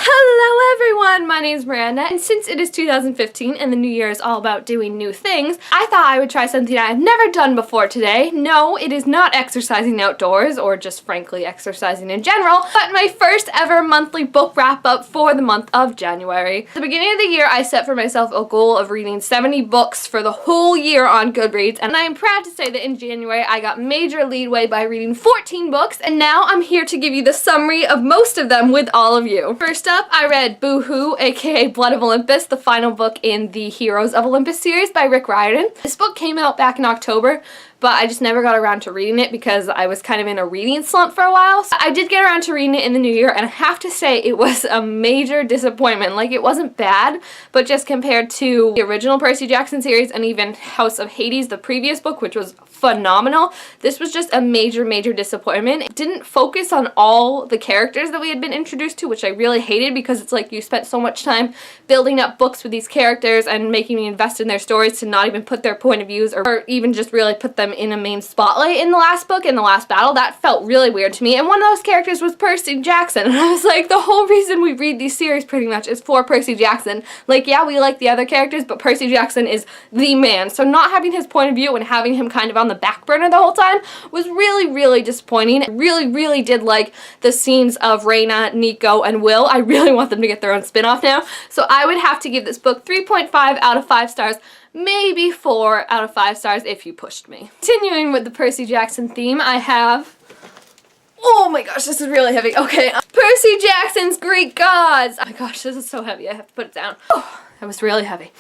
Hello everyone, my name is Miranda, and since it is 2015 and the new year is all about doing new things, I thought I would try something I've never done before today. No, it is not exercising outdoors, or just frankly exercising in general, but my first ever monthly book wrap-up for the month of January. At the beginning of the year, I set for myself a goal of reading 70 books for the whole year on Goodreads, and I am proud to say that in January I got major leadway by reading 14 books, and now I'm here to give you the summary of most of them with all of you. First up, I read Boo-hoo, aka Blood of Olympus, the final book in the Heroes of Olympus series by Rick Riordan. This book came out back in October, but I just never got around to reading it because I was kind of in a reading slump for a while. So I did get around to reading it in the new year, and I have to say it was a major disappointment. Like, it wasn't bad, but just compared to the original Percy Jackson series and even House of Hades, the previous book, which was phenomenal, this was just a major disappointment. It didn't focus on all the characters that we had been introduced to, which I really hated because it's like you spent so much time building up books with these characters and making me invest in their stories to not even put their point of views or even just really put them in a main spotlight in the last book, in the last battle. That felt really weird to me, and one of those characters was Percy Jackson, and I was like, the whole reason we read these series pretty much is for Percy Jackson. Like, yeah, we like the other characters, but Percy Jackson is the man, so not having his point of view and having him kind of on the back burner the whole time was really disappointing. I really did like the scenes of Raina, Nico, and Will. I really want them to get their own spin-off now, so I would have to give this book 3.5 out of 5 stars. Maybe 4 out of 5 stars if you pushed me. Continuing with the Percy Jackson theme, I have... Oh my gosh, this is really heavy. Okay, Percy Jackson's Greek Gods. Oh my gosh, this is so heavy. I have to put it down. Oh, that was really heavy.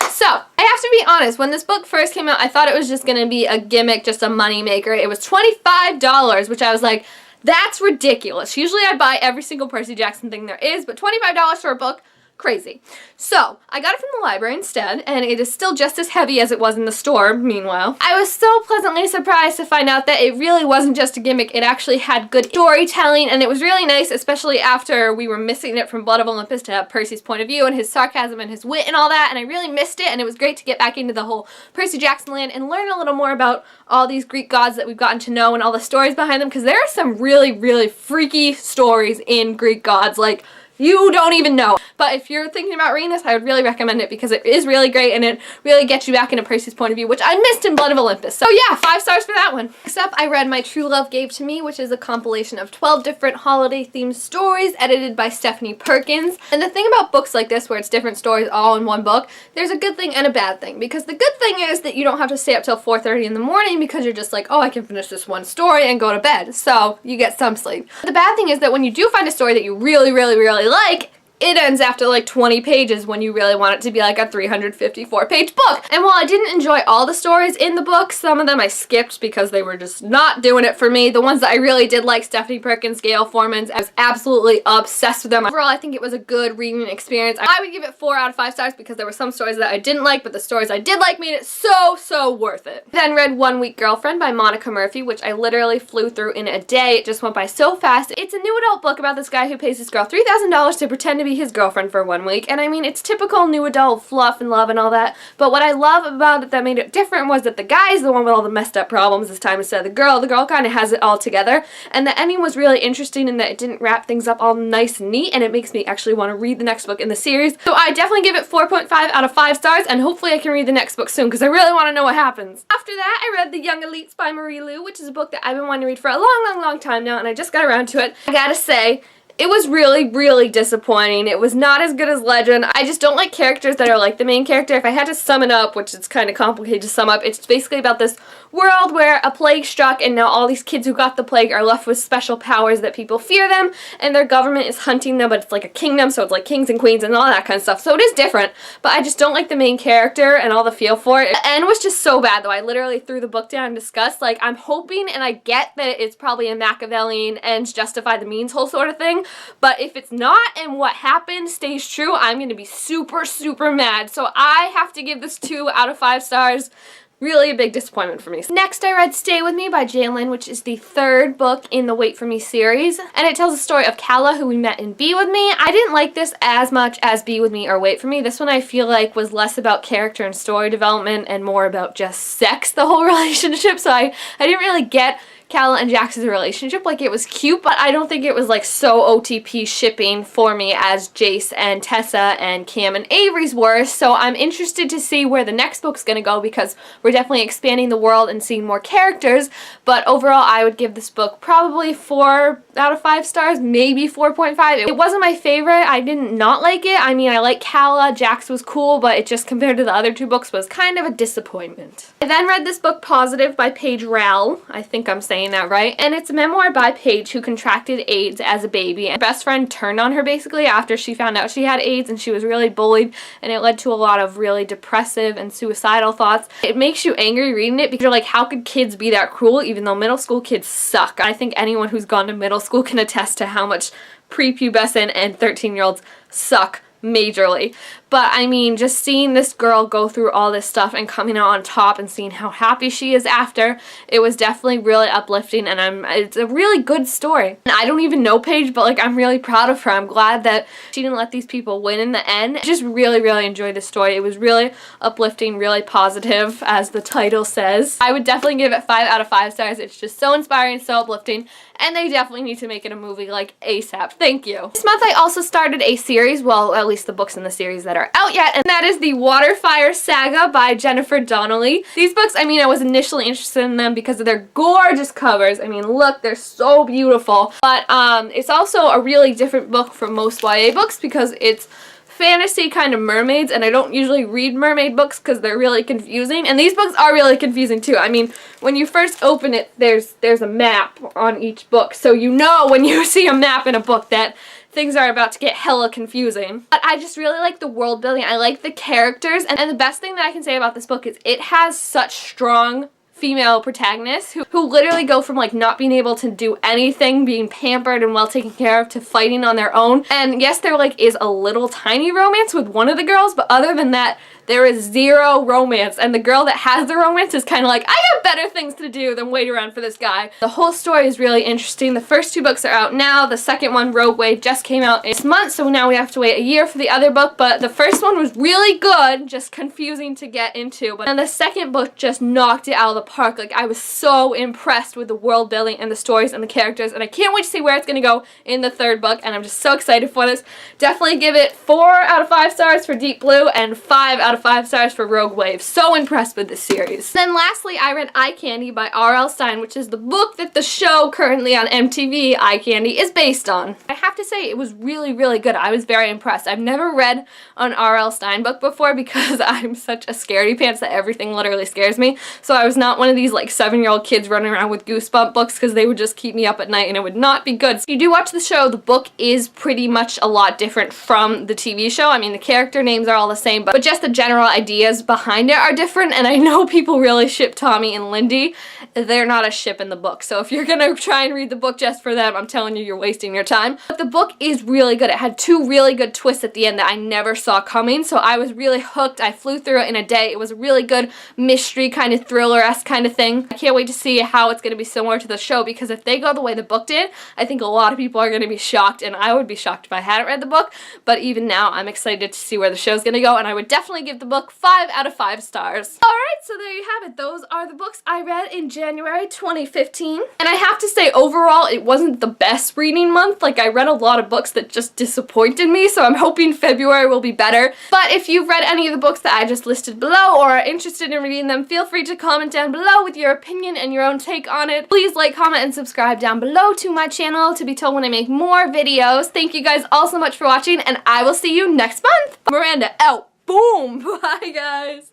So, I have to be honest, when this book first came out, I thought it was just going to be a gimmick, just a money maker. It was $25, which I was like, that's ridiculous. Usually I buy every single Percy Jackson thing there is, but $25 for a book? Crazy. So, I got it from the library instead, and it is still just as heavy as it was in the store, meanwhile. I was so pleasantly surprised to find out that it really wasn't just a gimmick, it actually had good storytelling, and it was really nice, especially after we were missing it from Blood of Olympus, to have Percy's point of view and his sarcasm and his wit and all that, and I really missed it, and it was great to get back into the whole Percy Jackson land and learn a little more about all these Greek gods that we've gotten to know and all the stories behind them, because there are some really freaky stories in Greek gods, like, you don't even know. But if you're thinking about reading this, I would really recommend it because it is really great and it really gets you back into Percy's point of view, which I missed in Blood of Olympus. So yeah, 5 stars for that one. Next up, I read My True Love Gave to Me, which is a compilation of 12 different holiday-themed stories edited by Stephanie Perkins. And the thing about books like this, where it's different stories all in one book, there's a good thing and a bad thing. Because the good thing is that you don't have to stay up till 4:30 in the morning because you're just like, oh, I can finish this one story and go to bed. So you get some sleep. The bad thing is that when you do find a story that you really like, it ends after like 20 pages when you really want it to be like a 354-page book. And while I didn't enjoy all the stories in the book, some of them I skipped because they were just not doing it for me. The ones that I really did like, Stephanie Perkins, Gail Foreman's, I was absolutely obsessed with them. Overall, I think it was a good reading experience. I would give it 4 out of 5 stars because there were some stories that I didn't like, but the stories I did like made it so worth it. Then read One Week Girlfriend by Monica Murphy, which I literally flew through in a day. It just went by so fast. It's a new adult book about this guy who pays this girl $3,000 to pretend to be his girlfriend for 1 week, and I mean, it's typical new adult fluff and love and all that, but what I love about it that made it different was that the guy's the one with all the messed up problems this time instead of the girl. The girl kind of has it all together, and the ending was really interesting in that it didn't wrap things up all nice and neat, and it makes me actually want to read the next book in the series. So I definitely give it 4.5 out of 5 stars, and hopefully I can read the next book soon, because I really want to know what happens. After that, I read The Young Elites by Marie Lu, which is a book that I've been wanting to read for a long time now, and I just got around to it. I gotta say, it was really disappointing. It was not as good as Legend. I just don't like characters that are like the main character. If I had to sum it up, which is kind of complicated to sum up, it's basically about this world where a plague struck and now all these kids who got the plague are left with special powers that people fear them, and their government is hunting them, but it's like a kingdom, so it's like kings and queens and all that kind of stuff. So it is different, but I just don't like the main character and all the feel for it. The end was just so bad though. I literally threw the book down in disgust. Like, I'm hoping, and I get that it's probably a Machiavellian ends justify the means whole sort of thing, but if it's not and what happened stays true, I'm going to be super mad. So I have to give this 2 out of 5 stars. Really a big disappointment for me. Next, I read Stay With Me by Jalen, which is the 3rd book in the Wait For Me series, and it tells the story of Calla, who we met in Be With Me. I didn't like this as much as Be With Me or Wait For Me. This one I feel like was less about character and story development and more about just sex, the whole relationship, so I didn't really get Calla and Jax's relationship. Like, it was cute, but I don't think it was like so OTP shipping for me as Jace and Tessa and Cam and Avery's were. So I'm interested to see where the next book's gonna go, because we're definitely expanding the world and seeing more characters. But overall, I would give this book probably 4 out of 5 stars, maybe 4.5. It wasn't my favorite. I didn't not like it. I mean, I like Calla, Jax was cool, but it just, compared to the other 2 books, was kind of a disappointment. I then read this book, Positive, by Paige Rowell. I think I'm saying that right. And it's a memoir by Paige, who contracted AIDS as a baby. And her best friend turned on her basically after she found out she had AIDS, and she was really bullied, and it led to a lot of really depressive and suicidal thoughts. It makes you angry reading it, because you're like, how could kids be that cruel, even though middle school kids suck? I think anyone who's gone to middle school can attest to how much prepubescent and 13-year-olds suck majorly. But I mean, just seeing this girl go through all this stuff and coming out on top and seeing how happy she is after, it was definitely really uplifting, and it's a really good story. And I don't even know Paige, but like, I'm really proud of her. I'm glad that she didn't let these people win in the end. I just really, really enjoyed the story. It was really uplifting, really positive, as the title says. I would definitely give it 5 out of 5 stars. It's just so inspiring, so uplifting, and they definitely need to make it a movie like ASAP. Thank you. This month I also started a series, well, at least the books in the series that are out yet, and that is the Waterfire Saga by Jennifer Donnelly. These books, I mean, I was initially interested in them because of their gorgeous covers. I mean, look, they're so beautiful. But it's also a really different book from most YA books, because it's fantasy kind of mermaids, and I don't usually read mermaid books because they're really confusing, and these books are really confusing too. I mean, when you first open it, there's a map on each book, so you know when you see a map in a book that things are about to get hella confusing. But I just really like the world building. I like the characters, and the best thing that I can say about this book is it has such strong female protagonists who literally go from like not being able to do anything, being pampered and well taken care of, to fighting on their own. And yes, there like is a little tiny romance with one of the girls, but other than that, there is zero romance, and the girl that has the romance is kind of like, I have better things to do than wait around for this guy. The whole story is really interesting. The first 2 books are out now. The second one, Rogue Wave, just came out this month, so now we have to wait a year for the other book, but the first one was really good, just confusing to get into, but then the second book just knocked it out of the park. Like, I was so impressed with the world building and the stories and the characters, and I can't wait to see where it's gonna go in the 3rd book, and I'm just so excited for this. Definitely give it 4 out of 5 stars for Deep Blue and 5 out of 5 stars for Rogue Wave. So impressed with this series. Then lastly, I read Eye Candy by R.L. Stine, which is the book that the show currently on MTV, Eye Candy, is based on. I have to say, it was really, really good. I was very impressed. I've never read an R.L. Stine book before because I'm such a scaredy pants that everything literally scares me. So I was not one of these like 7-year-old kids running around with goosebump books, because they would just keep me up at night and it would not be good. So if you do watch the show, the book is pretty much a lot different from the TV show. I mean, the character names are all the same, but just the general ideas behind it are different, and I know people really ship Tommy and Lindy. They're not a ship in the book, so if you're gonna try and read the book just for them, I'm telling you, you're wasting your time. But the book is really good. It had 2 really good twists at the end that I never saw coming, so I was really hooked. I flew through it in a day. It was a really good mystery kind of thriller-esque kind of thing. I can't wait to see how it's gonna be similar to the show, because if they go the way the book did, I think a lot of people are gonna be shocked, and I would be shocked if I hadn't read the book. But even now, I'm excited to see where the show's gonna go, and I would definitely give the book 5 out of 5 stars. Alright, so there you have it. Those are the books I read in January 2015. And I have to say, overall, it wasn't the best reading month. Like, I read a lot of books that just disappointed me, so I'm hoping February will be better. But if you've read any of the books that I just listed below, or are interested in reading them, feel free to comment down below with your opinion and your own take on it. Please like, comment, and subscribe down below to my channel to be told when I make more videos. Thank you guys all so much for watching, and I will see you next month. Miranda out. Boom. Bye, guys.